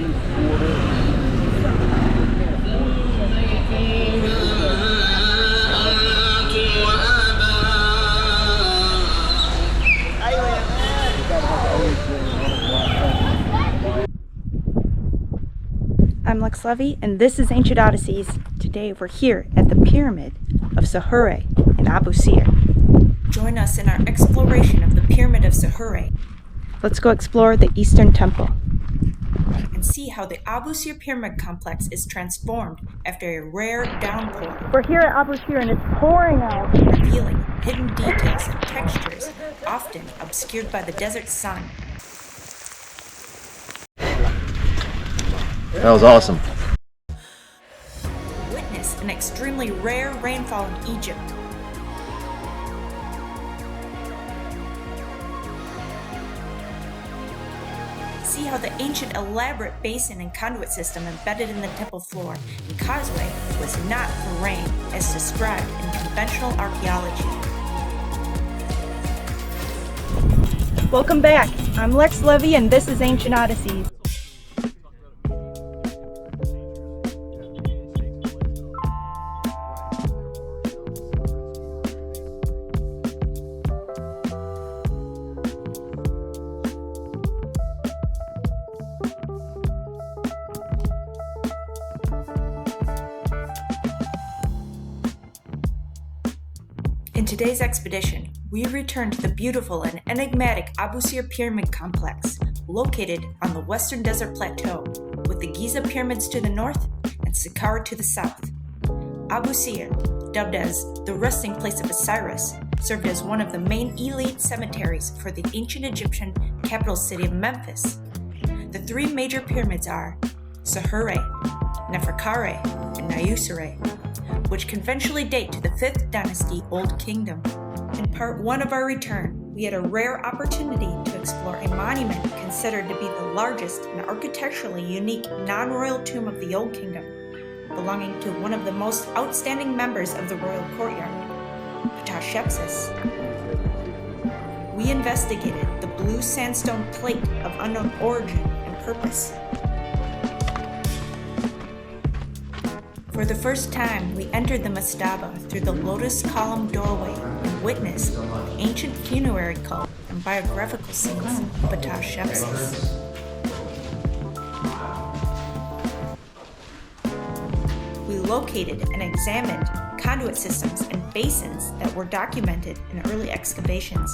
I'm Lex Levy, and this is Ancient Odysseys. Today we're here at the Pyramid of Sahure in Abusir. Join us in our exploration of the Pyramid of Sahure. Let's go explore the Eastern Temple and see how the Abusir Pyramid complex is transformed after a rare downpour. We're here at Abusir and it's pouring out, revealing hidden details and textures often obscured by the desert sun. That was awesome. Witness an extremely rare rainfall in Egypt. See how the ancient elaborate basin and conduit system embedded in the temple floor and causeway was not for rain as described in conventional archaeology. Welcome back. I'm Lex Levy and this is Ancient Odysseys. In today's expedition, we return to the beautiful and enigmatic Abusir Pyramid complex, located on the western desert plateau, with the Giza pyramids to the north and Saqqara to the south. Abusir, dubbed as the resting place of Osiris, served as one of the main elite cemeteries for the ancient Egyptian capital city of Memphis. The three major pyramids are Sahure, Neferkare, and Niuserre, which conventionally date to the 5th dynasty Old Kingdom. In part 1 of our return, we had a rare opportunity to explore a monument considered to be the largest and architecturally unique non-royal tomb of the Old Kingdom, belonging to one of the most outstanding members of the royal courtyard, Hatshepsut. We investigated the blue sandstone plate of unknown origin and purpose. For the first time, we entered the mastaba through the lotus column doorway and witnessed the ancient funerary cult and biographical scenes of Hatshepsut. We located and examined conduit systems and basins that were documented in early excavations.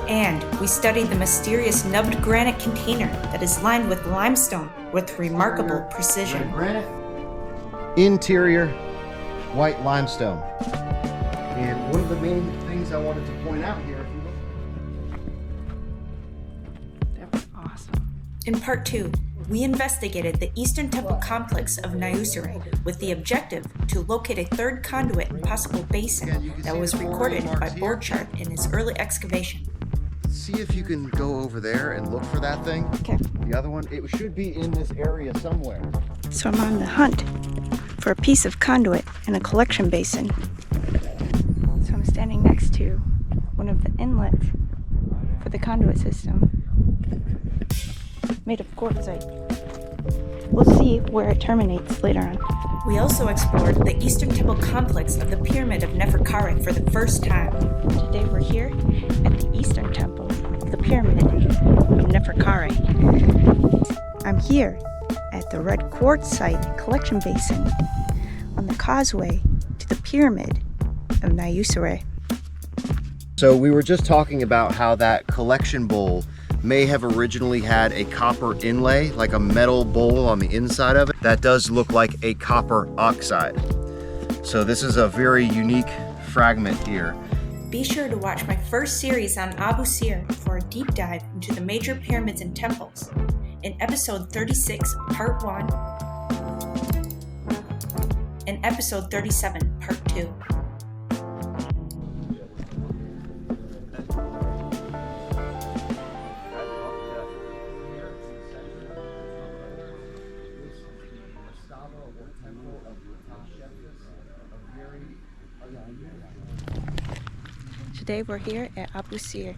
And we studied the mysterious nubbed granite container that is lined with limestone with remarkable precision. Granite, interior, white limestone. And one of the main things I wanted to point out here, if you look. That was awesome. In part 2, we investigated the Eastern Temple complex of Niuserre with the objective to locate a third conduit and possible basin that was recorded by board chart in its early excavation. See if you can go over there and look for that thing. Okay. The other one, it should be in this area somewhere. So I'm on the hunt for a piece of conduit and a collection basin. So I'm standing next to one of the inlets for the conduit system, made of quartzite. We'll see where it terminates later on. We also explored the Eastern Temple complex of the Pyramid of Neferkare for the first time. Today we're here at the Eastern Temple of the Pyramid of Neferkare. I'm here at the red quartzite collection basin on the causeway to the Pyramid of Niuserre. So we were just talking about how that collection bowl may have originally had a copper inlay, like a metal bowl on the inside of it. That does look like a copper oxide. So this is a very unique fragment here. Be sure to watch my first series on Abusir for a deep dive into the major pyramids and temples in episode 36, part 1, and episode 37, part 2. Today we're here at Abusir.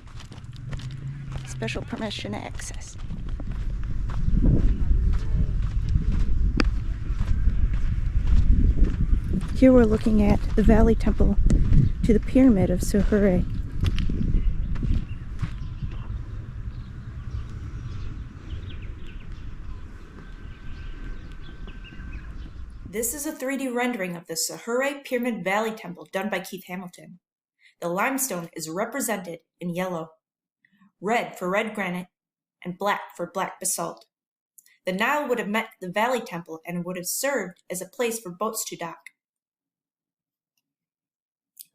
Special permission access. Here we're looking at the valley temple to the Pyramid of Sahure. This is a 3D rendering of the Sahure Pyramid Valley Temple done by Keith Hamilton. The limestone is represented in yellow, red for red granite, and black for black basalt. The Nile would have met the Valley Temple and would have served as a place for boats to dock.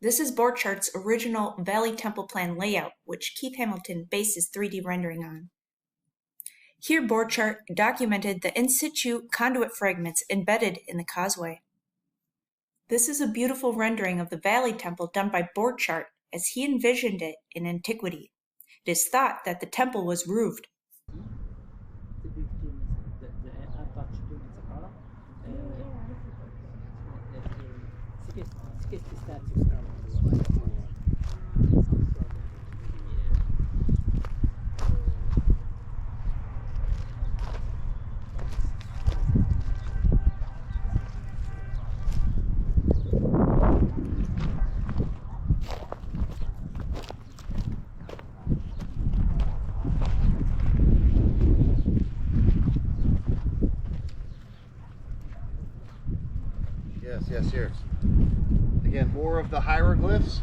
This is Borchart's original Valley Temple plan layout, which Keith Hamilton based his 3D rendering on. Here Borchart documented the in-situ conduit fragments embedded in the causeway. This is a beautiful rendering of the Valley Temple done by Borchart as he envisioned it in antiquity. It is thought that the temple was roofed. Yes, here. Again, more of the hieroglyphs.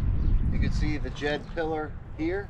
You can see the Jed pillar here.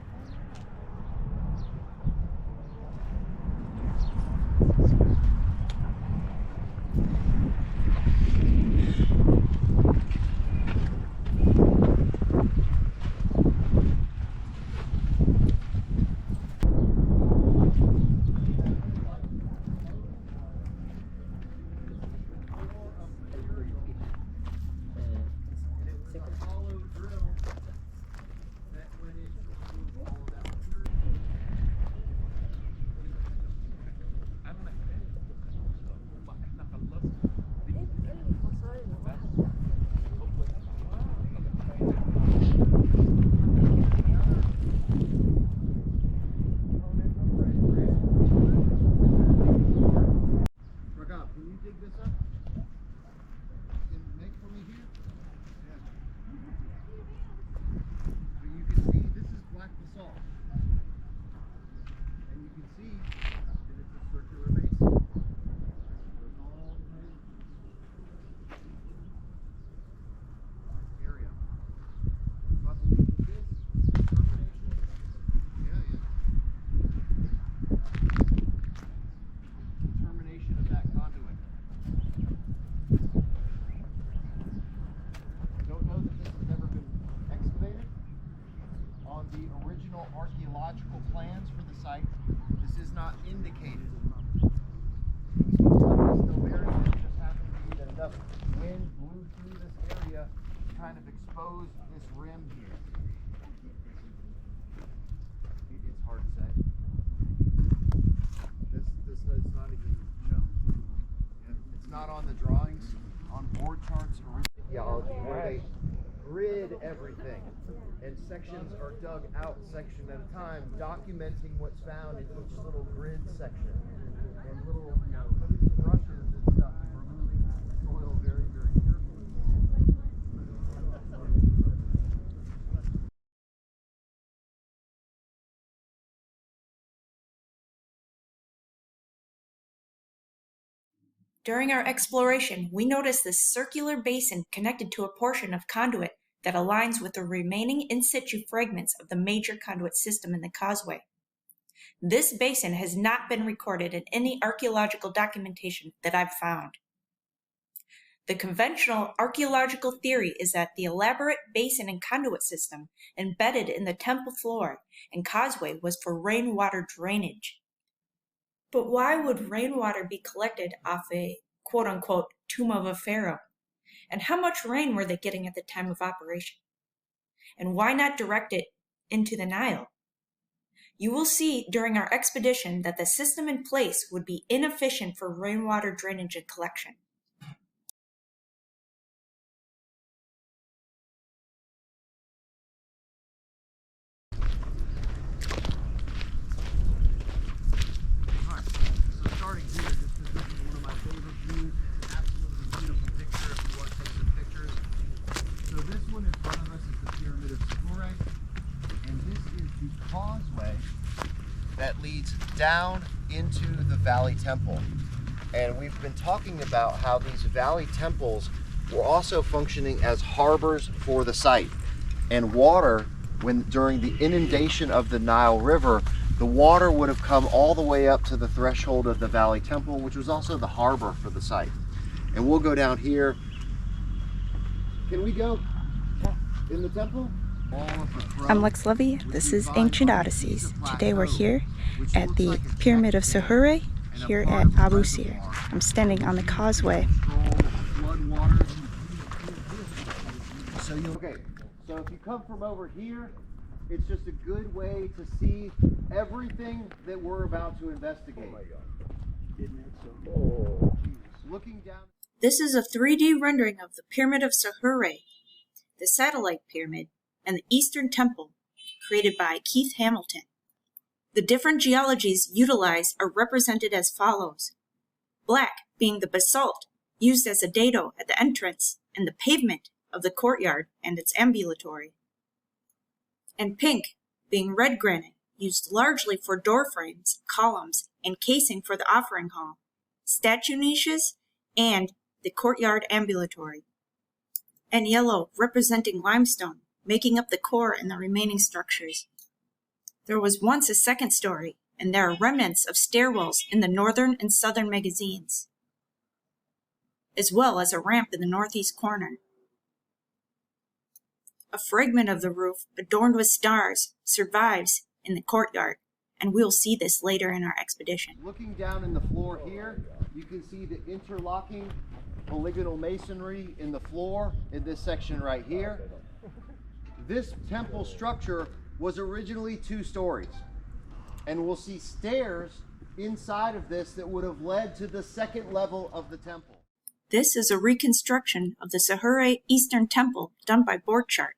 Archaeological plans for the site, this is not indicated. This looks like it's still buried. It just happened to be that enough wind blew through this area to kind of expose this rim here. It's hard to say. This is not even shown. Yeah, it's not on the drawings on board charts or archaeology where they grid everything. And sections are dug out section at a time, documenting what's found in each little grid section. And little brushes and stuff, removing soil very, very carefully. During our exploration, we noticed this circular basin connected to a portion of conduit that aligns with the remaining in-situ fragments of the major conduit system in the causeway. This basin has not been recorded in any archaeological documentation that I've found. The conventional archaeological theory is that the elaborate basin and conduit system embedded in the temple floor and causeway was for rainwater drainage. But why would rainwater be collected off a quote-unquote tomb of a pharaoh? And how much rain were they getting at the time of operation? And why not direct it into the Nile? You will see during our expedition that the system in place would be inefficient for rainwater drainage and collection. causeway that leads down into the valley temple. And we've been talking about how these valley temples were also functioning as harbors for the site. And water, during the inundation of the Nile River, the water would have come all the way up to the threshold of the valley temple, which was also the harbor for the site. And we'll go down here. Can we go in the temple? I'm Lex Levy. This is Ancient Odysseys. Today we're here at the Pyramid of Sahure here at Abusir. I'm standing on the causeway. So if you come from over here, it's just a good way to see everything that we're about to investigate. Looking down. This is a 3D rendering of the Pyramid of Sahure, the satellite pyramid, and the Eastern Temple, created by Keith Hamilton. The different geologies utilized are represented as follows: black being the basalt used as a dado at the entrance and the pavement of the courtyard and its ambulatory, and pink being red granite used largely for door frames, columns, and casing for the offering hall, statue niches, and the courtyard ambulatory, and yellow representing limestone, making up the core and the remaining structures. There was once a second story, and there are remnants of stairwells in the northern and southern magazines, as well as a ramp in the northeast corner. A fragment of the roof, adorned with stars, survives in the courtyard, and we'll see this later in our expedition. Looking down in the floor here, you can see the interlocking polygonal masonry in the floor in this section right here. This temple structure was originally 2 stories, and we'll see stairs inside of this that would have led to the second level of the temple. This is a reconstruction of the Sahure Eastern Temple done by Borchardt.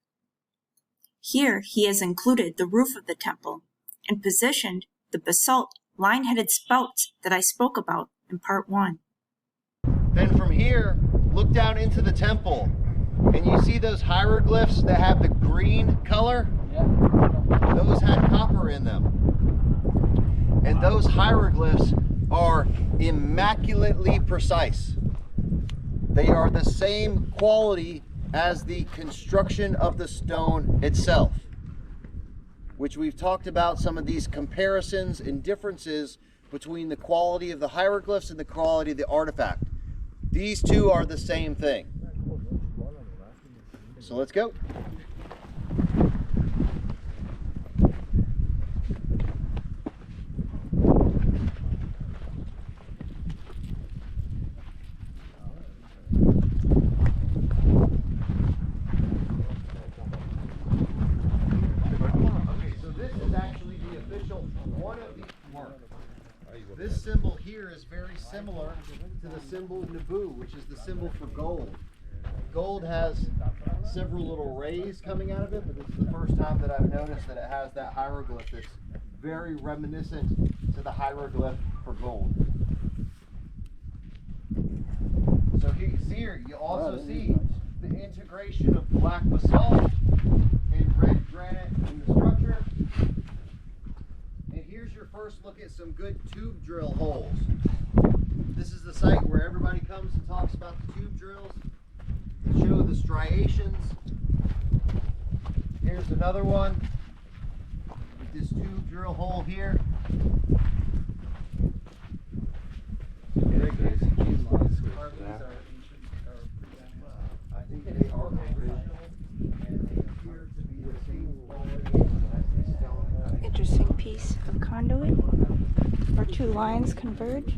Here he has included the roof of the temple and positioned the basalt line-headed spouts that I spoke about in part 1. Then from here, look down into the temple, and you see those hieroglyphs that have the green color? Yeah. Those had copper in them. And those hieroglyphs are immaculately precise. They are the same quality as the construction of the stone itself, which we've talked about some of these comparisons and differences between the quality of the hieroglyphs and the quality of the artifact. These two are the same thing. So let's go. This symbol here is very similar to the symbol Nabu, which is the symbol for gold. Gold has several little rays coming out of it, but this is the first time that I've noticed that it has that hieroglyph that's very reminiscent to the hieroglyph for gold. So here you also see the integration of black basalt and red granite in the structure. And here's your first look at some good tube drill holes. This is the site where everybody comes and talks about the tube drills that show the striations. Here's another one with this tube drill hole here. I think they are original, and they appear to be the same quality as the stone. Interesting piece of conduit, where 2 lines converge.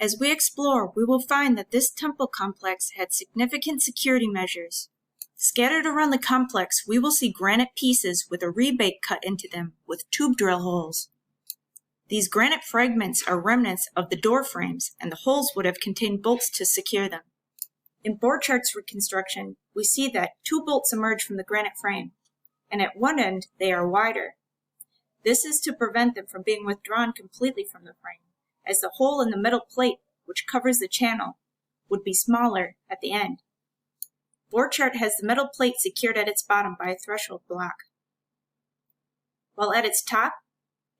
As we explore, we will find that this temple complex had significant security measures. Scattered around the complex, we will see granite pieces with a rebate cut into them with tube drill holes. These granite fragments are remnants of the door frames, and the holes would have contained bolts to secure them. In Borchardt's reconstruction, we see that 2 bolts emerge from the granite frame, and at one end they are wider. This is to prevent them from being withdrawn completely from the frame, as the hole in the metal plate, which covers the channel, would be smaller at the end. Borchardt has the metal plate secured at its bottom by a threshold block, while at its top,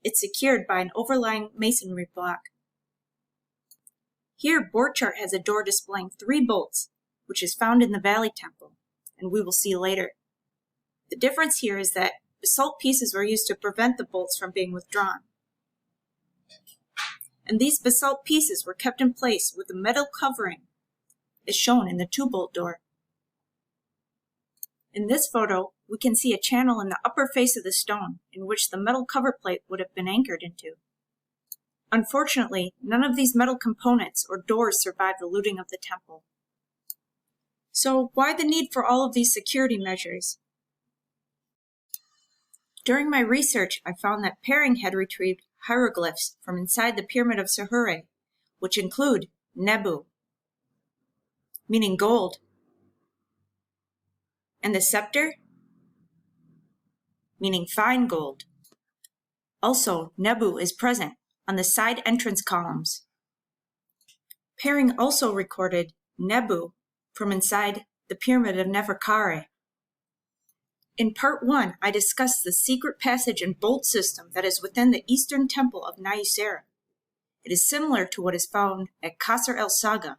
it's secured by an overlying masonry block. Here, Borchardt has a door displaying 3 bolts, which is found in the Valley Temple, and we will see later. The difference here is that basalt pieces were used to prevent the bolts from being withdrawn. And these basalt pieces were kept in place with a metal covering, as shown in the 2-bolt door. In this photo, we can see a channel in the upper face of the stone in which the metal cover plate would have been anchored into. Unfortunately, none of these metal components or doors survived the looting of the temple. So why the need for all of these security measures? During my research, I found that Paring had retrieved hieroglyphs from inside the Pyramid of Sahure, which include Nebu, meaning gold, and the scepter, meaning fine gold. Also, Nebu is present on the side entrance columns. Paring also recorded Nebu from inside the Pyramid of Neferkare. In part 1, I discussed the secret passage and bolt system that is within the eastern temple of Nayusera. It is similar to what is found at Qasr el-Saga,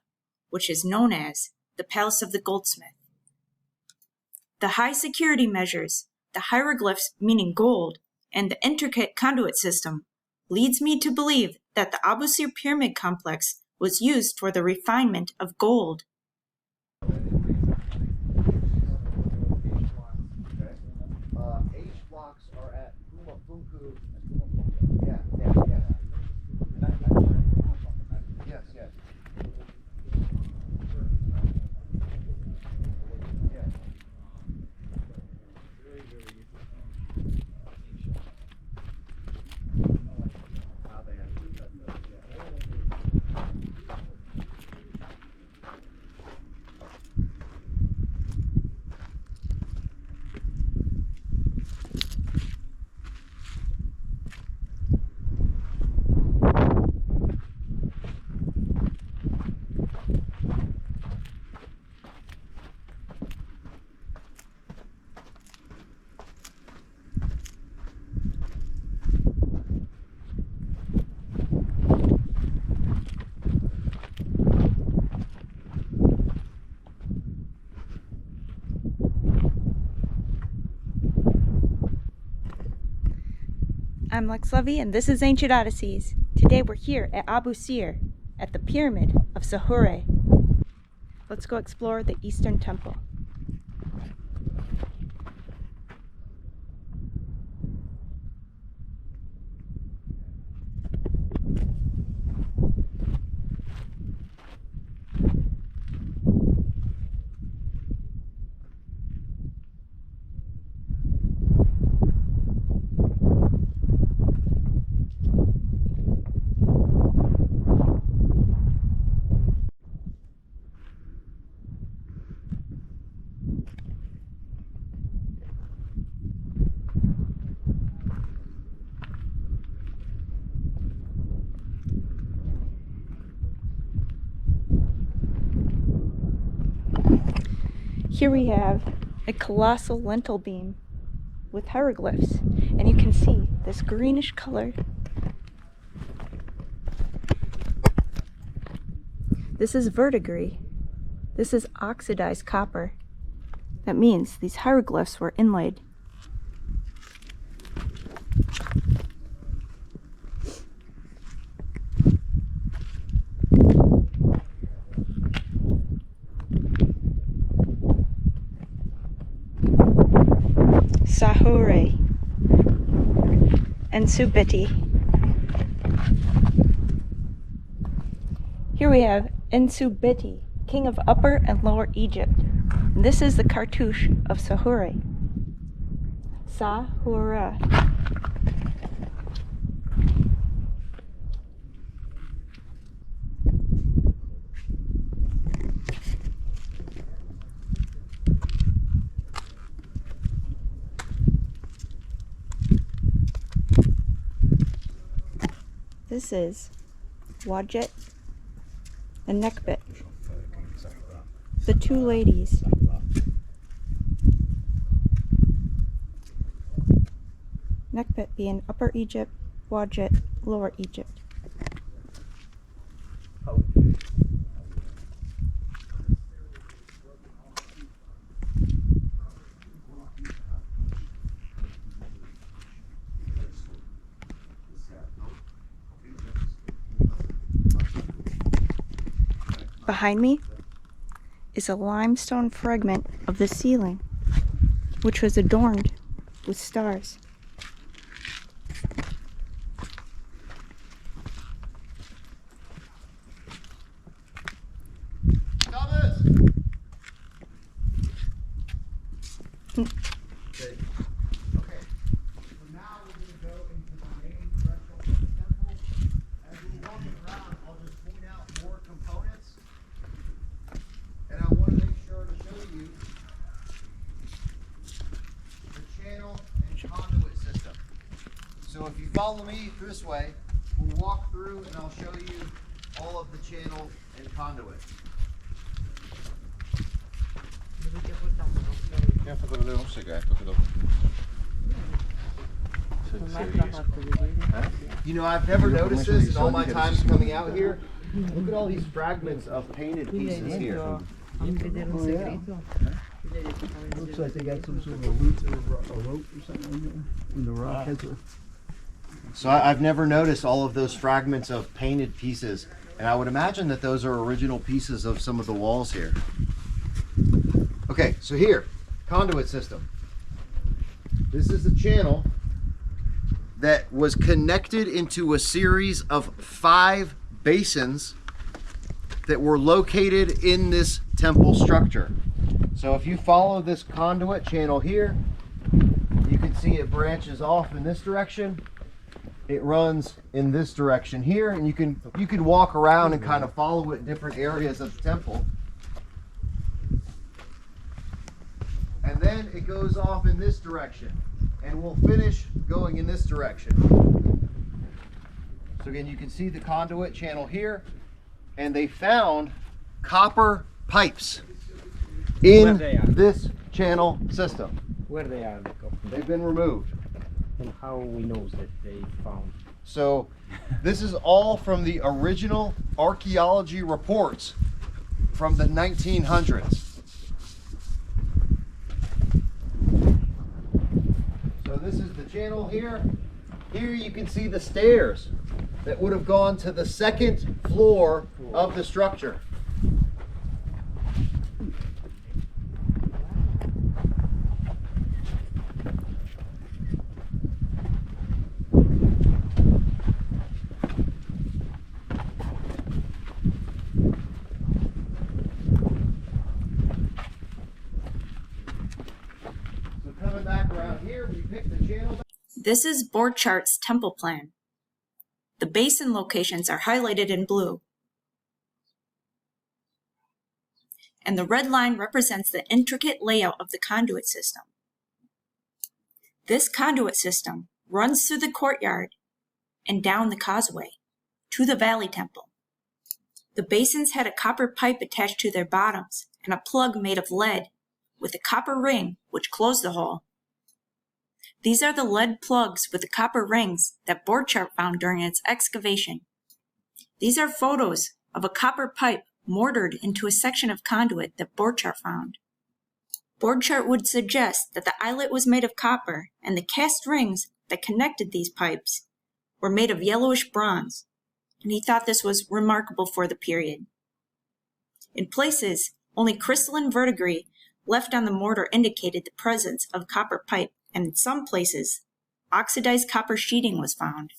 which is known as the Palace of the Goldsmith. The high security measures, the hieroglyphs meaning gold, and the intricate conduit system leads me to believe that the Abusir Pyramid complex was used for the refinement of gold. H blocks are at Fumafunku. Yes. I'm Lex Levy, and this is Ancient Odysseys. Today we're here at Abusir, at the Pyramid of Sahure. Let's go explore the Eastern Temple. Here we have a colossal lintel beam with hieroglyphs, and you can see this greenish color. This is verdigris. This is oxidized copper. That means these hieroglyphs were inlaid. Sahure and Subiti. Here we have Ensubiti, king of Upper and Lower Egypt. And this is the cartouche of Sahure. Sahure. This is Wadjet and Nekbet, the two ladies Nekpet being Upper Egypt, Wadjet, Lower Egypt. Behind me is a limestone fragment of the ceiling, which was adorned with stars. Thomas! Okay. So now we're going to go into the main threshold of the temple. As we're walking around, I'll just point out more components. And I want to make sure to show you the channel and conduit system. So if you follow me this way, we'll walk through and I'll show you all of the channel and conduit. You know, I've never noticed this in all my times coming out here. Look at all these fragments of painted pieces here. Oh, yeah. Looks like they got some sort of a rope or something in the rock. So I've never noticed all of those fragments of painted pieces, and I would imagine that those are original pieces of some of the walls here. Okay, so here, conduit system. This is the channel that was connected into a series of 5 basins that were located in this temple structure. So if you follow this conduit channel here, you can see it branches off in this direction. It runs in this direction here, and you can walk around and kind of follow it in different areas of the temple. And then it goes off in this direction, and we'll finish going in this direction. So again, you can see the conduit channel here, and they found copper pipes in this channel system. Where they are, They've been removed. and how we know that they found. So this is all from the original archaeology reports from the 1900s. So this is the channel here. Here you can see the stairs that would have gone to the 2nd floor of the structure. Coming back around here, we pick the channel. This is Borchart's temple plan. The basin locations are highlighted in blue, and the red line represents the intricate layout of the conduit system. This conduit system runs through the courtyard and down the causeway to the valley temple. The basins had a copper pipe attached to their bottoms and a plug made of lead with a copper ring which closed the hole. These are the lead plugs with the copper rings that Borchart found during its excavation. These are photos of a copper pipe mortared into a section of conduit that Borchart found. Borchart would suggest that the eyelet was made of copper and the cast rings that connected these pipes were made of yellowish bronze, and he thought this was remarkable for the period. In places, only crystalline verdigris left on the mortar indicated the presence of copper pipe, and in some places, oxidized copper sheeting was found.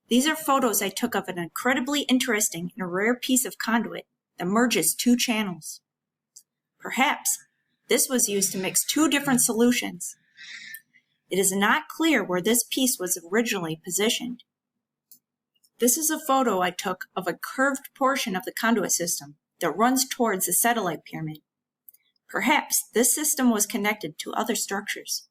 These are photos I took of an incredibly interesting and rare piece of conduit that merges 2 channels. Perhaps this was used to mix 2 different solutions. It is not clear where this piece was originally positioned. This is a photo I took of a curved portion of the conduit system that runs towards the satellite pyramid. Perhaps this system was connected to other structures.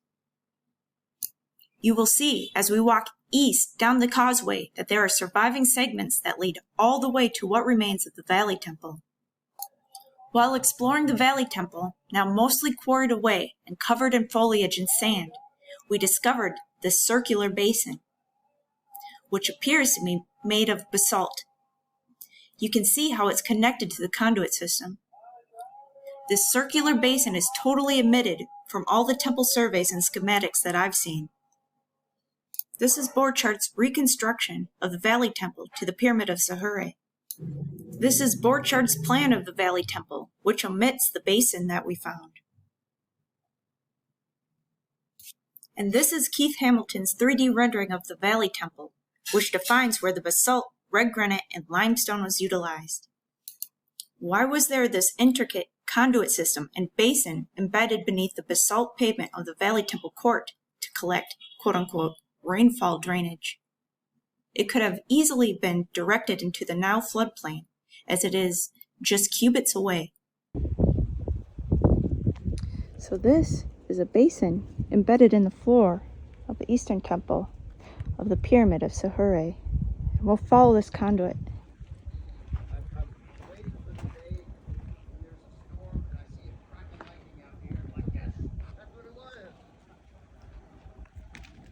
You will see as we walk east down the causeway that there are surviving segments that lead all the way to what remains of the Valley Temple. While exploring the Valley Temple, now mostly quarried away and covered in foliage and sand, we discovered this circular basin, which appears to be made of basalt. You can see how it's connected to the conduit system. This circular basin is totally omitted from all the temple surveys and schematics that I've seen. This is Borchart's reconstruction of the Valley Temple to the Pyramid of Sahure. This is Borchart's plan of the Valley Temple, which omits the basin that we found. And this is Keith Hamilton's 3D rendering of the Valley Temple, which defines where the basalt, red granite, and limestone was utilized. Why was there this intricate conduit system and basin embedded beneath the basalt pavement of the Valley Temple court to collect, quote-unquote, rainfall drainage? It could have easily been directed into the Nile floodplain, as it is just cubits away. So this is a basin embedded in the floor of the Eastern Temple of the Pyramid of Sahure. And we'll follow this conduit.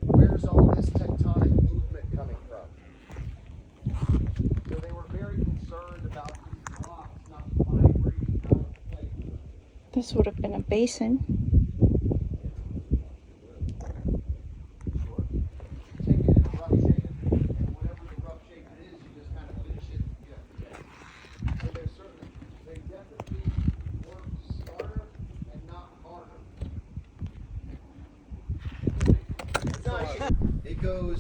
Where's all this tectonic movement coming from? So they were very concerned about these blocks not vibrating out of place. This would have been a basin. Take it in a rough shape, and whatever the rough shape it is, you just kind of finish it. Yeah. So they definitely work smarter and not harder. It goes,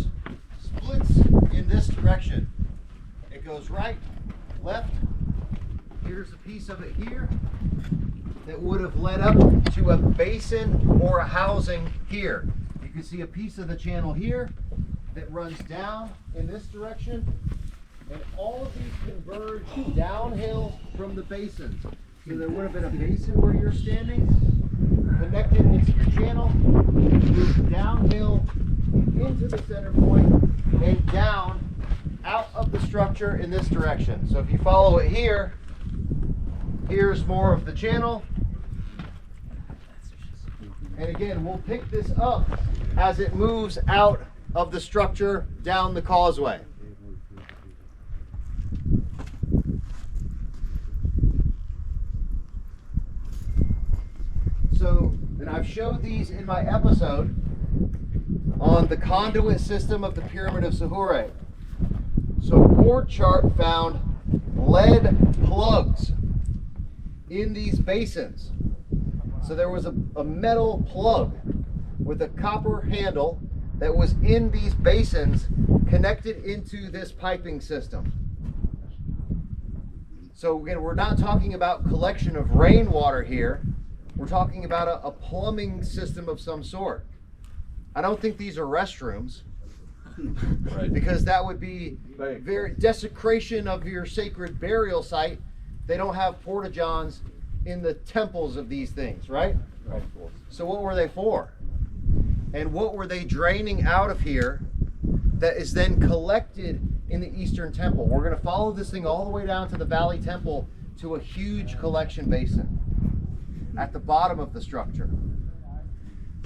splits in this direction. It goes right, left. Here's a piece of it here that would have led up to a basin or a housing here. You can see a piece of the channel here that runs down in this direction, and all of these converge downhill from the basins. So there would have been a basin where you're standing, connected into the channel, moved downhill into the center point, and down out of the structure in this direction. So if you follow it here, here's more of the channel. And again, we'll pick this up as it moves out of the structure down the causeway. So, and I've showed these in my episode on the conduit system of the Pyramid of Sahure. So Borchardt found lead plugs in these basins. So there was a metal plug with a copper handle that was in these basins connected into this piping system. So again, we're not talking about collection of rainwater here. We're talking about a plumbing system of some sort. I don't think these are restrooms, right, because that would be very desecration of your sacred burial site. They don't have porta-johns in the temples of these things, right? Right. So what were they for? And what were they draining out of here that is then collected in the Eastern Temple? We're going to follow this thing all the way down to the Valley Temple to a huge collection basin at the bottom of the structure.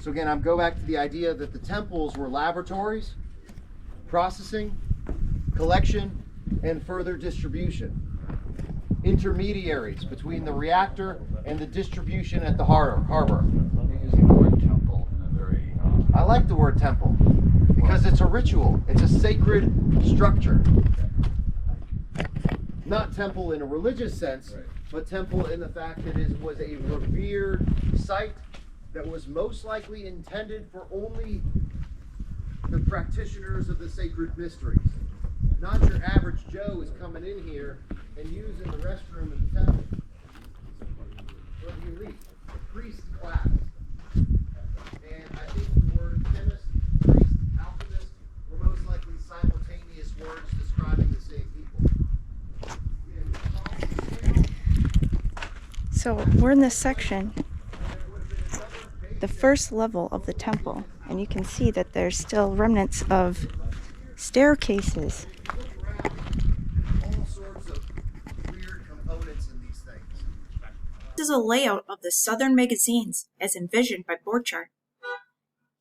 So again, I'm going back to the idea that the temples were laboratories, processing, collection, and further distribution. Intermediaries between the reactor and the distribution at the harbor. You're using the word temple in a very... I like the word temple because it's a ritual. It's a sacred structure. Not temple in a religious sense, right, but temple in the fact that it was a revered site that was most likely intended for only the practitioners of the sacred mysteries. Not your average Joe is coming in here and using the restroom in the temple. Or the elite, the priest class. And I think the word chemist, priest, alchemist were most likely simultaneous words describing the same people. So we're in this section, the first level of the temple, and you can see that there's still remnants of staircases. All sorts of weird components in these things. This is a layout of the southern magazines as envisioned by Borchardt.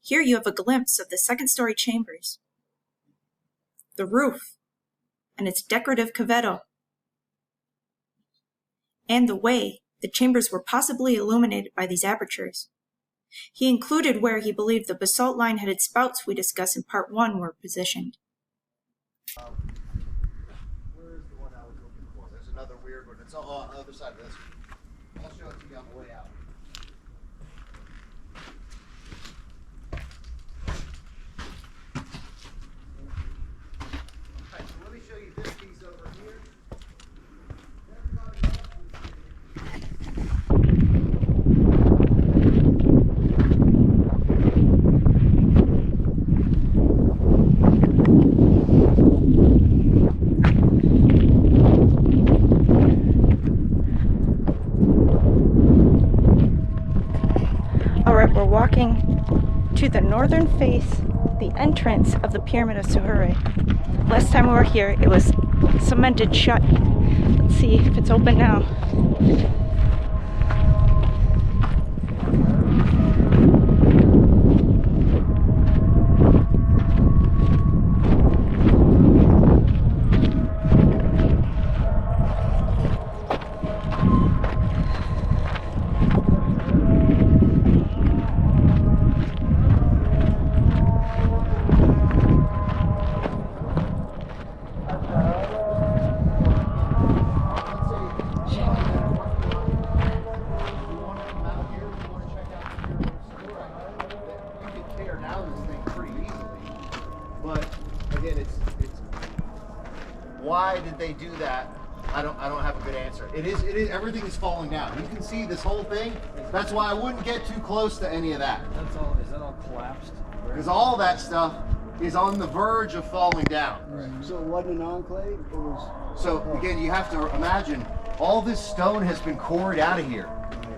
Here you have a glimpse of the second-story chambers, the roof, and its decorative cavetto, and the way the chambers were possibly illuminated by these apertures. He included where he believed the basalt line-headed spouts we discussed in part 1 were positioned. Where's the one I was looking for? There's another weird one. It's on the other side of this. I'll show it to you on the way out. Alright, so let me show you this piece over here. Alright, we're walking to the northern face, the entrance of the Pyramid of Sahure. Last time we were here, it was cemented shut. Let's see if it's open now. Why did they do that? I don't have a good answer. It is everything is falling down. You can see this whole thing. That's why I wouldn't get too close to any of that. That's all. Is that all collapsed? Because all that stuff is on the verge of falling down. Right. So it wasn't an enclave? It was. So again, you have to imagine all this stone has been quarried out of here.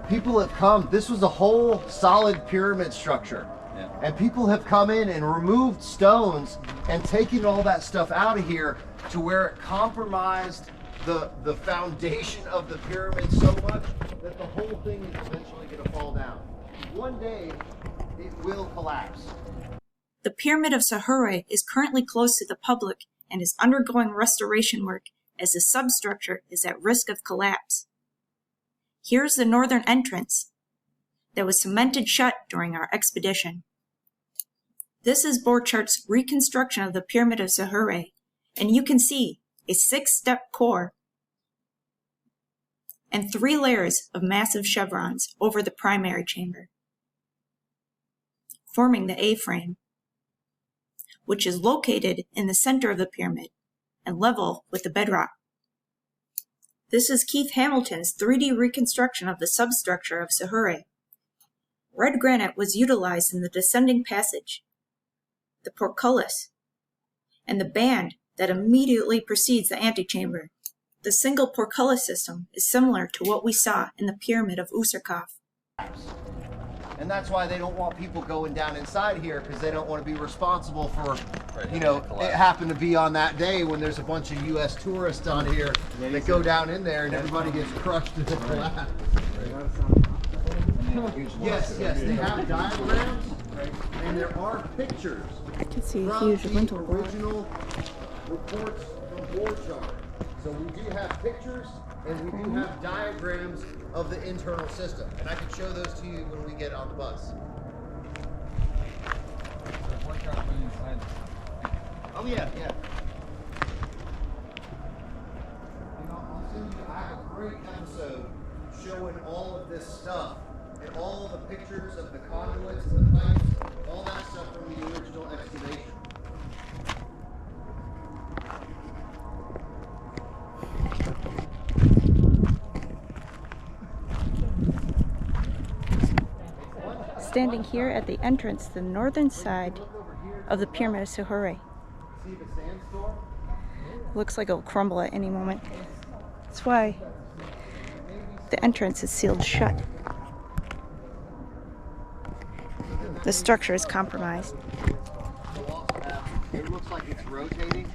People have come. This was a whole solid pyramid structure. Yeah. And people have come in and removed stones and taken all that stuff out of here to where it compromised the foundation of the pyramid so much that the whole thing is eventually going to fall down. One day, it will collapse. The Pyramid of Sahure is currently closed to the public and is undergoing restoration work as the substructure is at risk of collapse. Here's the northern entrance that was cemented shut during our expedition. This is Borchart's reconstruction of the Pyramid of Sahure, and you can see a 6-step core and 3 layers of massive chevrons over the primary chamber, forming the A-frame, which is located in the center of the pyramid and level with the bedrock. This is Keith Hamilton's 3D reconstruction of the substructure of Sahure. Red granite was utilized in the descending passage, the portcullis, and the band that immediately precedes the antechamber. The single portcullis system is similar to what we saw in the Pyramid of Userkov. And that's why they don't want people going down inside here, because they don't want to be responsible for, you know, it happened to be on that day when there's a bunch of U.S. tourists on here that go down in there and everybody gets crushed in the collapse. Yes, they have diagrams, and there are pictures. I can see a from huge the lintel wall. original reports from Borchardt. So we do have pictures and we do have diagrams of the internal system. And I can show those to you when we get on the bus. Oh yeah. And I'll send you, I have a great episode showing all of this stuff and all the pictures of the conduits, the pipes, all that stuff from the original excavation. Standing here at the entrance to the northern side of the Pyramid of Sahure. See the sandstorm? Looks like it'll crumble at any moment. That's why the entrance is sealed shut. The structure is compromised. It looks like it's rotating,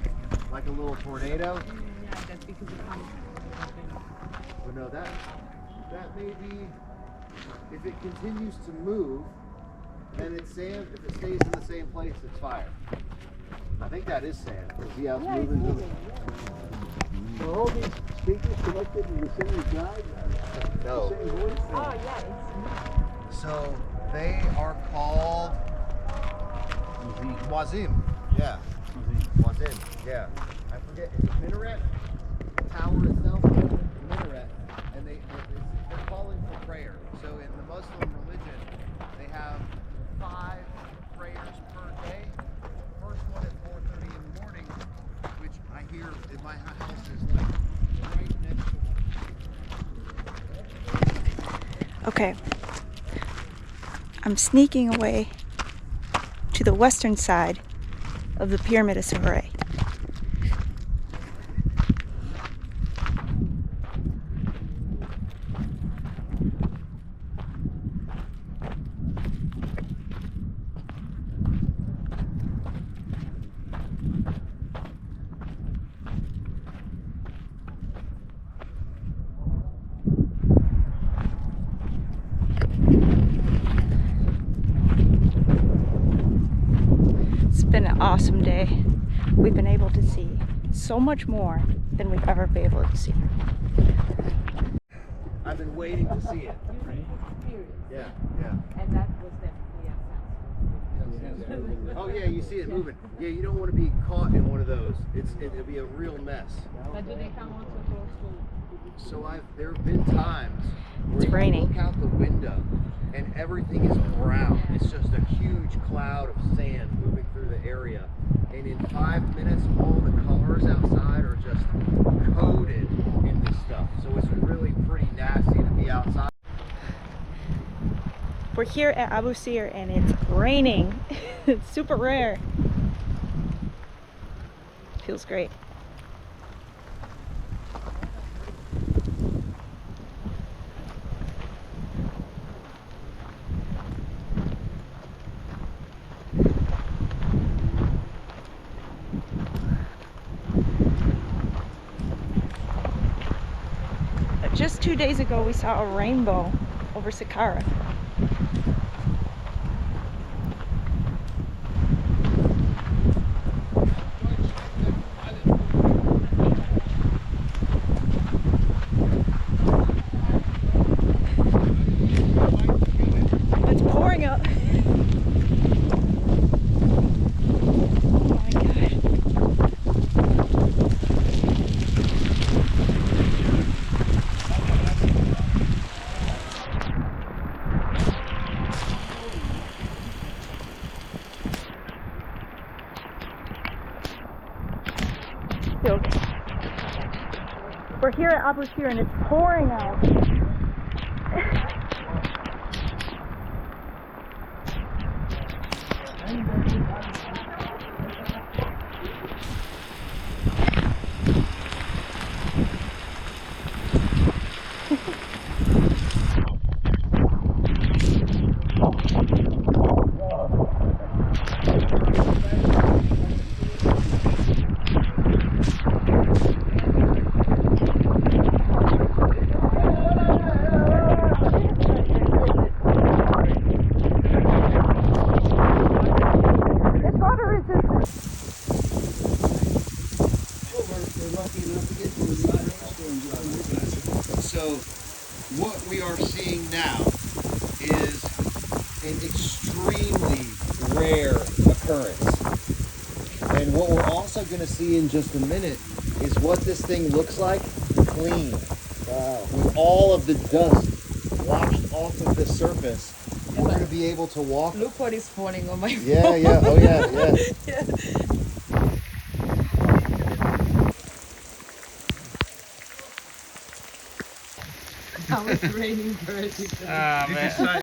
like a little tornado. Yeah, that's because of how But no, that may be, if it continues to move, then that could be a then it's sand. If it stays in the same place, it's fire. I think that is sand. See how it's moving? Are all these speakers connected to the same guy? No. The same voice? Oh, yeah. So they are called Muazzim. Yeah. Muazzim. Yeah. I forget. Is it minaret? The tower itself, minaret, and they're calling for prayer. So in the Muslim religion, they have 5 prayers per day. First one at 4:30 in the morning, which I hear in my house is like right next to. Okay. I'm sneaking away to the western side of the Pyramid of Sahure. It's been an awesome day. We've been able to see so much more than we've ever been able to see. I've been waiting to see it. Yeah, yeah. And that was definitely a sound. Oh yeah, you see it moving. Yeah, you don't want to be caught in one of those. It'll be a real mess. But do they come also close to? So there have been times where It's raining. you look out the window and everything is brown. It's just a huge cloud of sand moving through the area. And in 5 minutes, all the colors outside are just coated in this stuff. So it's really pretty nasty to be outside. We're here at Abusir and it's raining. It's super rare. Feels great. Just 2 days ago we saw a rainbow over Saqqara. It's pouring out. Oh my gosh. Okay. We're here at Abusir and it's pouring out. So what we are seeing now is an extremely rare occurrence. And what we're also going to see in just a minute is what this thing looks like clean. Wow. With all of the dust washed off of the surface, we're going to be able to walk. Look what is falling on my Yeah, yeah, oh yeah, yeah. How it's raining vertically. Man.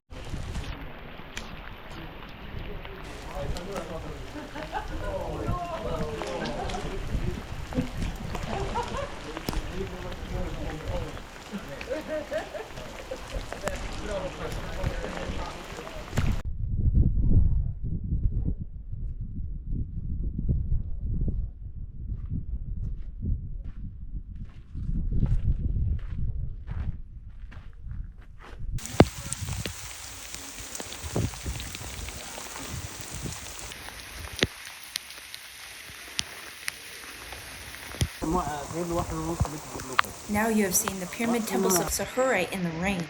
Now you have seen the pyramid temples of Sahure in the rain,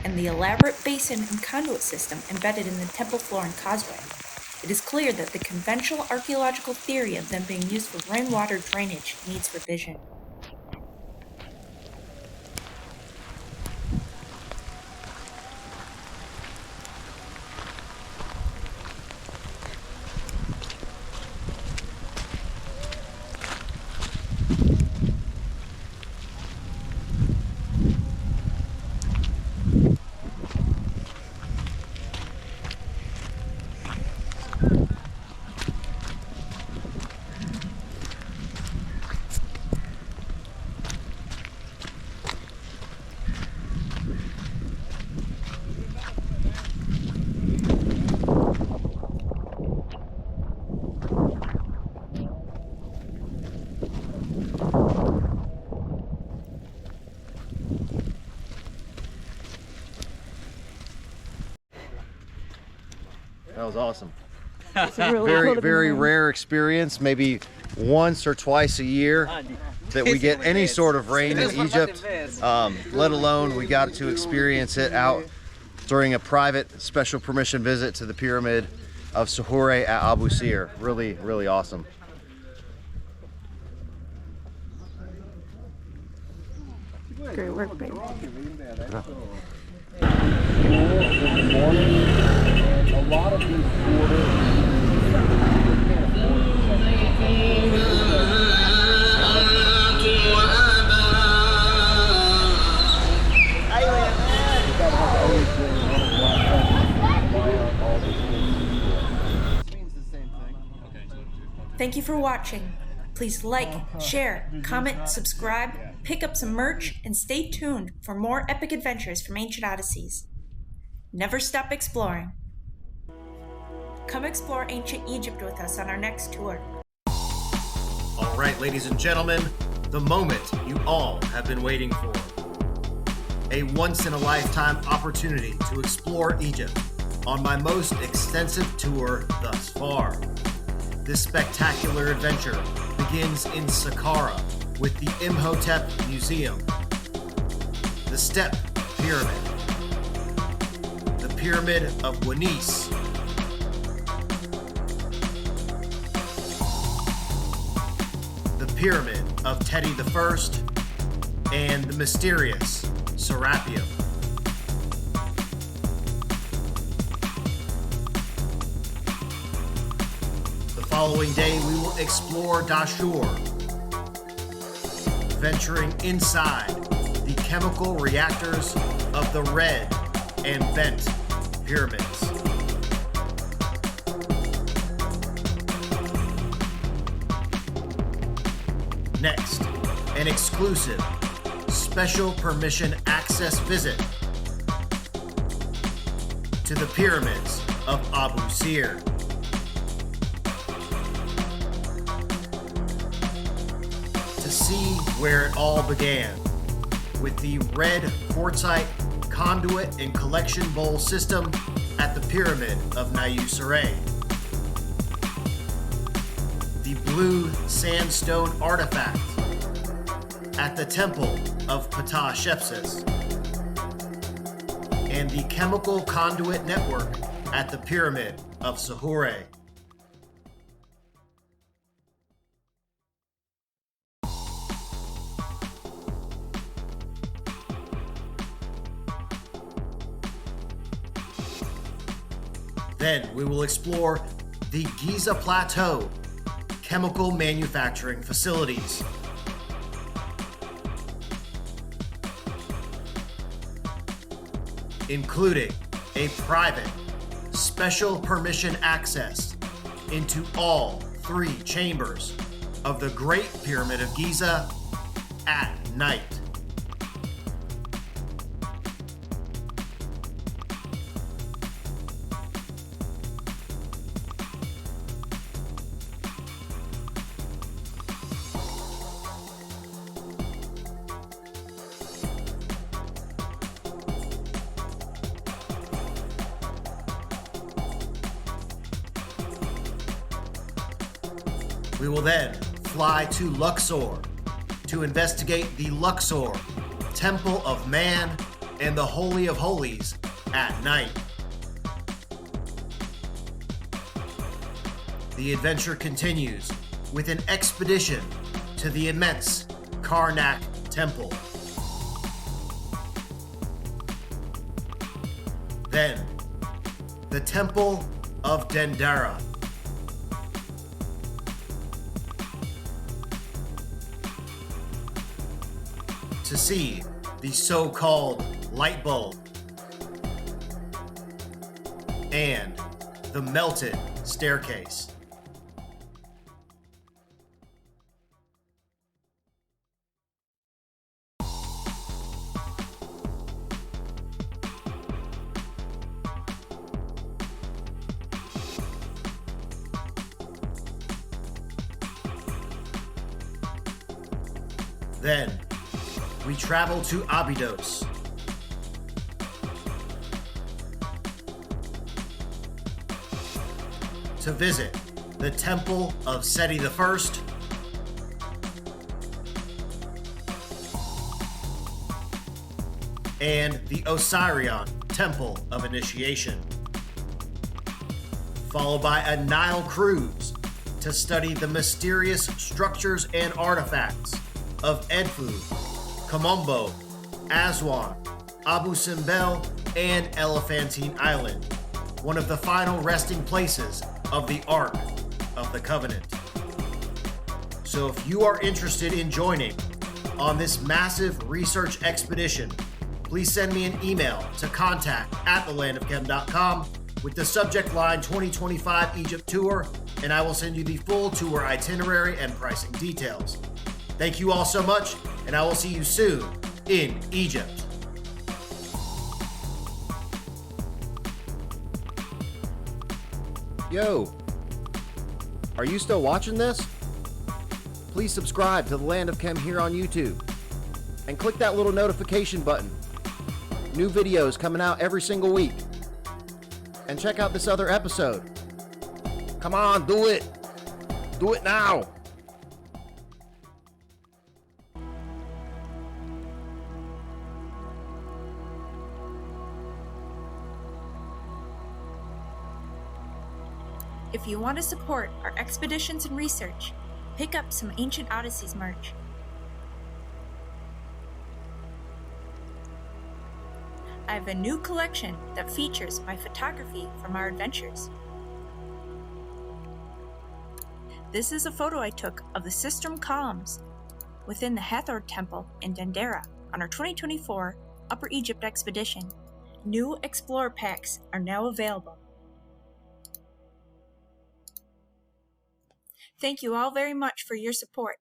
and the elaborate basin and conduit system embedded in the temple floor and causeway. It is clear that the conventional archaeological theory of them being used for rainwater drainage needs revision. That was awesome. It's a really Very, cool to be very around. rare experience, maybe once or twice a year that we get any sort of rain in Egypt, let alone we got to experience it out during a private special permission visit to the Pyramid of Sahure at Abusir. Really, really awesome. Great work, babe. A lot of these Thank you for watching. Please like, share, comment, subscribe, pick up some merch, and stay tuned for more epic adventures from Ancient Odysseys. Never stop exploring. Come explore ancient Egypt with us on our next tour. All right, ladies and gentlemen, the moment you all have been waiting for. A once-in-a-lifetime opportunity to explore Egypt on my most extensive tour thus far. This spectacular adventure begins in Saqqara with the Imhotep Museum, the Step Pyramid, the Pyramid of Wanis, the Pyramid of Teti I, and the mysterious Serapeum. The following day, we will explore Dashur, venturing inside the chemical reactors of the Red and Bent Pyramids. Next, an exclusive special permission access visit to the pyramids of Abusir. To see where it all began with the red quartzite conduit and collection bowl system at the Pyramid of Nayusere. The blue sandstone artifact at the Temple of Ptah Shepsis, and the chemical conduit network at the Pyramid of Sahure. Then we will explore the Giza Plateau chemical manufacturing facilities, including a private special permission access into all 3 chambers of the Great Pyramid of Giza at night. We will then fly to Luxor to investigate the Luxor, Temple of Man, and the Holy of Holies at night. The adventure continues with an expedition to the immense Karnak Temple. Then, the Temple of Dendera. To see the so-called light bulb and the melted staircase. Then, we travel to Abydos. To visit the Temple of Seti I, and the Osirian Temple of Initiation, followed by a Nile cruise to study the mysterious structures and artifacts of Edfu, Komombo, Aswan, Abu Simbel, and Elephantine Island, one of the final resting places of the Ark of the Covenant. So if you are interested in joining on this massive research expedition, please send me an email to contact@thelandofchem.com with the subject line 2025 Egypt Tour, and I will send you the full tour itinerary and pricing details. Thank you all so much, and I will see you soon in Egypt. Yo, are you still watching this? Please subscribe to The Land of Chem here on YouTube and click that little notification button. New videos coming out every single week. And check out this other episode. Come on, do it. Do it now. If you want to support our expeditions and research, pick up some Ancient Odysseys merch. I have a new collection that features my photography from our adventures. This is a photo I took of the Sistrum columns within the Hathor Temple in Dendera on our 2024 Upper Egypt expedition. New Explorer packs are now available. Thank you all very much for your support.